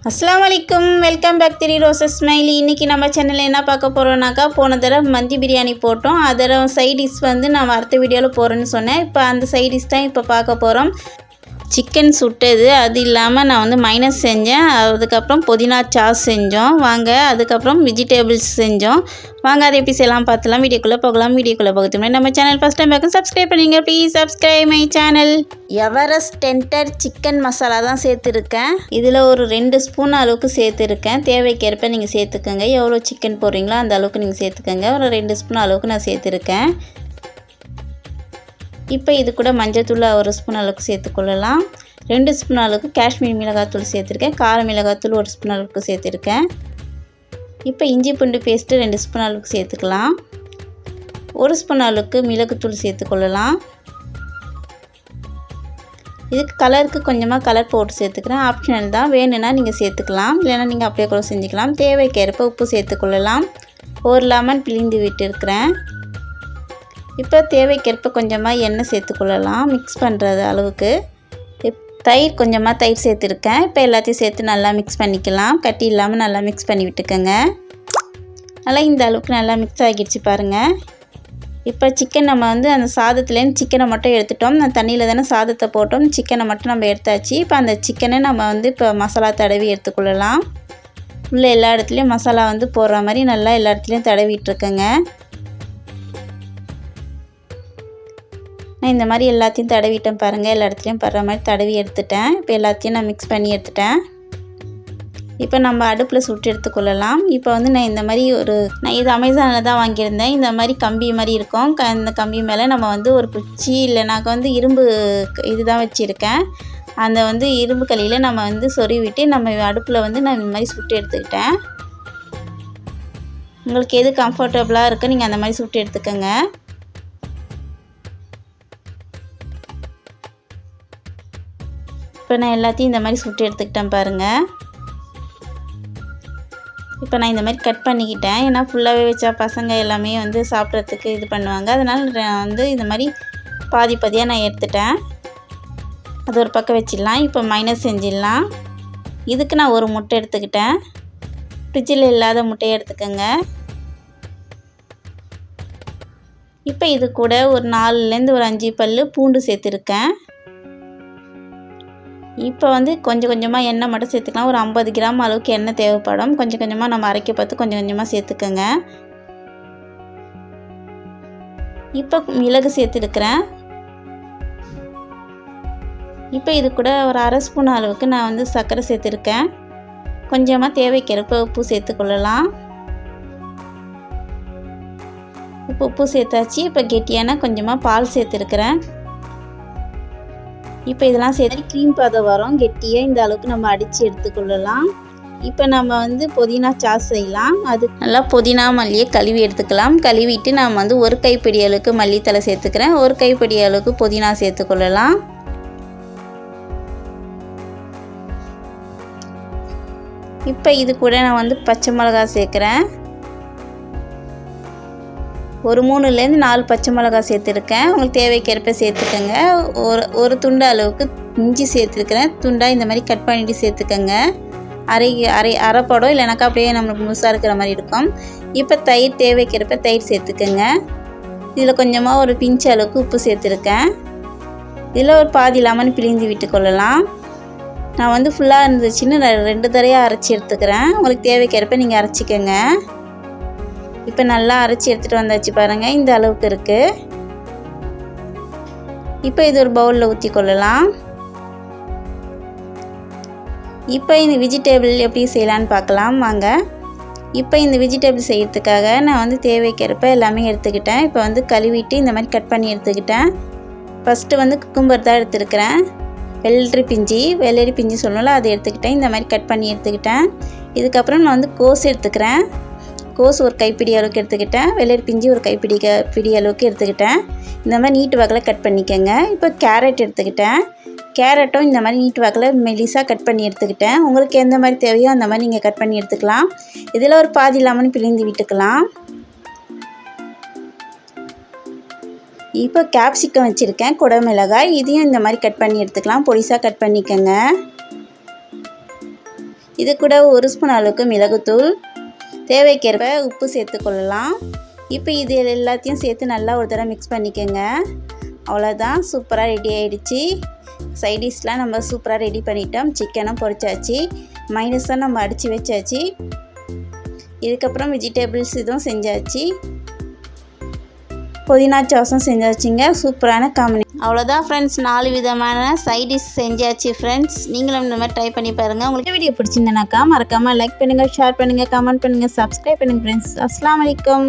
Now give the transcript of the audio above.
அஸ்ஸலாமு அலைக்கும், welcome back three roses smiley. இன்றைக்கி நம்ம சேனலில் என்ன பார்க்க போகிறோன்னாக்கா, போன தடவை மந்தி பிரியாணி போட்டோம். அதோட சைட் டிஷ் வந்து நான் அடுத்த வீடியோவில் போகிறேன்னு சொன்னேன். இப்போ அந்த சைட் டிஷ் தான் இப்போ பார்க்க போகிறோம். சிக்கன் சுட்டது, அது இல்லாமல் நான் வந்து மைனஸ் செஞ்சேன். அதுக்கப்புறம் புதினா சாஸ் செஞ்சோம். வாங்க, அதுக்கப்புறம் வெஜிடபிள்ஸ் செஞ்சோம். வாங்க, அதை எப்படி செய்யலாம் பார்த்துலாம். வீடியோக்குள்ளே போகலாம். வீடியோக்குள்ளே போகிறது முன்னாடி நம்ம சேனல் ஃபஸ்ட் டைம் பார்க்க சப்ஸ்கிரைப் பண்ணிங்க. Please subscribe my channel. Everest tender chicken masala தான் சேர்த்துருக்கேன். இதில் ஒரு 2 ஸ்பூன் அளவுக்கு சேர்த்துருக்கேன். தேவைக்கேற்ப நீங்கள் சேர்த்துக்கோங்க. எவ்வளோ சிக்கன் போடுறீங்களோ அந்த அளவுக்கு நீங்கள் சேர்த்துக்கோங்க. ஒரு 2 ஸ்பூன் அளவுக்கு நான் சேர்த்துருக்கேன். இப்போ இது கூட மஞ்சள்தூள் 1 ஸ்பூன் அளவுக்கு சேர்த்துக்கொள்ளலாம். 2 ஸ்பூன் அளவுக்கு காஷ்மீர் மிளகாத்தூள் சேர்த்துருக்கேன். கார மிளகாத்தூள் 1 ஸ்பூன் அளவுக்கு சேர்த்துருக்கேன். இப்போ இஞ்சி பூண்டு பேஸ்ட்டு 2 ஸ்பூன் அளவுக்கு சேர்த்துக்கலாம். 1 ஸ்பூன் அளவுக்கு மிளகுத்தூள் சேர்த்துக்கொள்ளலாம். இதுக்கு கலருக்கு கொஞ்சமாக கலர் போட்டு சேர்த்துக்கிறேன். ஆப்ஷனல் தான், வேணும்னா நீங்கள் சேர்த்துக்கலாம், இல்லைன்னா நீங்கள் அப்படியே கூட செஞ்சுக்கலாம். தேவைக்கேற்ப உப்பு சேர்த்துக்கொள்ளலாம். ஒரு லெமன் பிழிந்து விட்டுருக்கிறேன். இப்போ தேவைக்கேற்ப கொஞ்சமாக எண்ணெய் சேர்த்துக்கொள்ளலாம் மிக்ஸ் பண்ணுறது அளவுக்கு. தயிர் கொஞ்சமாக தயிர் சேர்த்துருக்கேன். இப்போ எல்லாத்தையும் சேர்த்து நல்லா மிக்ஸ் பண்ணிக்கலாம். கட்டி இல்லாமல் நல்லா மிக்ஸ் பண்ணி விட்டுக்கோங்க. நல்லா இந்த அளவுக்கு நல்லா மிக்ஸ் ஆகிடுச்சு பாருங்கள். இப்போ சிக்கன் நம்ம வந்து அந்த சாதத்துலேருந்து சிக்கனை மட்டும் எடுத்துட்டோம். நான் தண்ணியில் தானே சாதத்தை போட்டோம். சிக்கனை மட்டும் நம்ம எடுத்தாச்சு. இப்போ அந்த சிக்கனை நம்ம வந்து இப்போ மசாலா தடவி எடுத்துக்கொள்ளலாம். உள்ளே எல்லா இடத்துலையும் மசாலா வந்து போடுற மாதிரி நல்லா எல்லா இடத்துலையும் தடவிட்டுருக்கேங்க. நான் இந்த மாதிரி எல்லாத்தையும் தடவிட்டேன் பாருங்கள். எல்லா இடத்துலையும் படுற மாதிரி தடவி எடுத்துட்டேன். இப்போ எல்லாத்தையும் நான் மிக்ஸ் பண்ணி எடுத்துட்டேன். இப்போ நம்ம அடுப்பில் சுட்டு எடுத்துக்கொள்ளலாம். இப்போ வந்து நான் இந்த மாதிரி நான் இது அமேசானில் தான் வாங்கியிருந்தேன். இந்த மாதிரி கம்பி மாதிரி இருக்கும். இந்த கம்பி மேலே நம்ம வந்து ஒரு குச்சி இல்லைனாக்கா வந்து இரும்பு இதுதான் வச்சுருக்கேன். அந்த வந்து இரும்பு களியில் நம்ம வந்து சொருவிட்டு நம்ம அடுப்பில் வந்து நான் இந்த மாதிரி சுட்டு எடுத்துக்கிட்டேன். உங்களுக்கு எது கம்ஃபர்டபுளாக இருக்குது நீங்கள் அந்த மாதிரி சுட்டு எடுத்துக்கோங்க. இப்போ நான் எல்லாத்தையும் இந்த மாதிரி சுட்டு எடுத்துக்கிட்டேன் பாருங்கள். இப்போ நான் இந்த மாதிரி கட் பண்ணிக்கிட்டேன். ஏன்னா ஃபுல்லாகவே வச்சா பசங்க எல்லாமே வந்து சாப்பிட்றதுக்கு இது பண்ணுவாங்க. அதனால் நான் வந்து இந்த மாதிரி பாதி பாதியாக நான் எடுத்துட்டேன். அது ஒரு பக்கம் வச்சிடலாம். இப்போ மைனஸ் செஞ்சிடலாம். இதுக்கு நான் ஒரு முட்டை எடுத்துக்கிட்டேன். ஃப்ரிட்ஜில் இல்லாத முட்டையை எடுத்துக்கோங்க. இப்போ இது கூட ஒரு 4லேருந்து ஒரு 5 பல் பூண்டு சேர்த்துருக்கேன். இப்போ வந்து கொஞ்சம் கொஞ்சமாக எண்ணெய் மட்டும் சேர்த்துக்கலாம். ஒரு 50 கிராம் அளவுக்கு எண்ணெய் தேவைப்படும். கொஞ்சம் கொஞ்சமாக நம்ம அரைக்க பார்த்து கொஞ்சம் கொஞ்சமாக சேர்த்துக்கோங்க. இப்போ மிளகு சேர்த்துருக்கிறேன். இப்போ இது கூட ஒரு 1/2 ஸ்பூன் அளவுக்கு நான் வந்து சர்க்கரை சேர்த்துருக்கேன். கொஞ்சமாக தேவைக்கேற்ப உப்பு சேர்த்துக்கொள்ளலாம். இப்போ உப்பு சேர்த்தாச்சு. இப்போ கெட்டியான கொஞ்சமாக பால் சேர்த்துருக்கிறேன். இப்போ இதெல்லாம் சேர்த்து க்ரீம் பதம் வரும். கெட்டியாக இந்த அளவுக்கு நம்ம அடித்து எடுத்துக்கொள்ளலாம். இப்போ நம்ம வந்து புதினா சாஸ் செய்யலாம். அது நல்லா புதினா மல்லியை கழுவி எடுத்துக்கலாம். கழுவிட்டு நாம் வந்து 1 கைப்பிடி அளவுக்கு மல்லித்தலை சேர்த்துக்கிறேன். 1 கைப்பிடி அளவுக்கு புதினா சேர்த்துக்கொள்ளலாம். இப்போ இது கூட நான் வந்து பச்சை மிளகாய் சேர்க்குறேன். ஒரு 3லேருந்து 4 பச்சை மிளகாய் சேர்த்துருக்கேன். உங்களுக்கு தேவைக்கேற்ப சேர்த்துக்கோங்க. ஒரு துண்டு அளவுக்கு இஞ்சி சேர்த்துருக்கிறேன். துண்டாக இந்த மாதிரி கட் பண்ணிவிட்டு சேர்த்துக்கோங்க. அரைப்படம் இல்லைனாக்கா அப்படியே நம்மளுக்கு முழுசாக இருக்கிற மாதிரி இருக்கும். இப்போ தயிர் தேவைக்கேற்ப தயிர் சேர்த்துக்கோங்க. இதில் கொஞ்சமாக ஒரு பிஞ்சு அளவுக்கு உப்பு சேர்த்துருக்கேன். இதில் ஒரு பாதி லெமன் பிழிந்து விட்டுக்கொள்ளலாம். நான் வந்து ஃபுல்லாக இருந்துச்சுன்னு 2 தடவையாக அரைச்சி எடுத்துக்கிறேன். உங்களுக்கு தேவைக்கேற்ப நீங்கள் அரைச்சிக்கோங்க. இப்போ நல்லா அரைச்சி எடுத்துகிட்டு வந்தாச்சு பாருங்கள். இந்த அளவுக்கு இருக்குது. இப்போ இது ஒரு பவுலில் ஊற்றி கொள்ளலாம். இப்போ இந்த வெஜிடபிள் எப்படி செய்யலான்னு பார்க்கலாம் வாங்க. இப்போ இந்த வெஜிடபிள் செய்கிறதுக்காக நான் வந்து தேவைக்கேற்ப எல்லாமே எடுத்துக்கிட்டேன். இப்போ வந்து கழுவிட்டு இந்த மாதிரி கட் பண்ணி எடுத்துக்கிட்டேன். ஃபஸ்ட்டு வந்து குக்கும்பர் தான் எடுத்துருக்கிறேன். வெள்ளரி பிஞ்சு சொல்லணும்ல, அதை எடுத்துக்கிட்டேன். இந்த மாதிரி கட் பண்ணி எடுத்துக்கிட்டேன். இதுக்கப்புறம் நான் வந்து கோஸ் எடுத்துக்கிறேன். கோஸ் ஒரு கைப்பிடி அளவுக்கு எடுத்துக்கிட்டேன். வெள்ளரி பிஞ்சு ஒரு கைப்பிடி அளவுக்கு எடுத்துக்கிட்டேன். இந்த மாதிரி நீட்டு வாக்கில் கட் பண்ணிக்கோங்க. இப்போ கேரட் எடுத்துக்கிட்டேன். கேரட்டும் இந்த மாதிரி நீட்டு வாக்கில் மெலிசாக கட் பண்ணி எடுத்துக்கிட்டேன். உங்களுக்கு எந்த மாதிரி தேவையோ அந்த மாதிரி நீங்கள் கட் பண்ணி எடுத்துக்கலாம். இதில் ஒரு பாதி லெமன் பிழிந்து விட்டுக்கலாம். இப்போ கேப்சிகம் வச்சுருக்கேன், குடமிளகாய், இதையும் இந்த மாதிரி கட் பண்ணி எடுத்துக்கலாம். பொடிசாக கட் பண்ணிக்கோங்க. இது கூட 1 ஸ்பூன் அளவுக்கு மிளகுத்தூள், தேவைக்கேற்ப உப்பு சேர்த்துக்கொள்ளலாம். இப்போ இது எல்லாத்தையும் சேர்த்து நல்லா ஒரு தடவை மிக்ஸ் பண்ணிக்கோங்க. அவ்வளோதான், சூப்பராக ரெடி ஆகிடுச்சு. சைடிஷ்லாம் நம்ம சூப்பராக ரெடி பண்ணிட்டோம். சிக்கனும் பொரிச்சாச்சு, மைனஸாக நம்ம அடித்து வச்சாச்சு. இதுக்கப்புறம் வெஜிடபிள்ஸ் இதுவும் செஞ்சாச்சு, புதினா சாஸும் செஞ்சாச்சுங்க. சூப்பரான காம்பினேஷன். அவ்வளோதான் ஃப்ரெண்ட்ஸ், 4 விதமான சைட் டிஷ் செஞ்சாச்சு ஃப்ரெண்ட்ஸ். நீங்களும் இந்த மாதிரி ட்ரை பண்ணி பாருங்கள். உங்களுக்கு வீடியோ பிடிச்சிருந்தனாக்கா மறக்காமல் லைக் பண்ணுங்கள், ஷேர் பண்ணுங்கள், கமெண்ட் பண்ணுங்கள், சப்ஸ்கிரைப் பண்ணுங்கள் ஃப்ரெண்ட்ஸ். அஸ்ஸலாமு அலைக்கும்.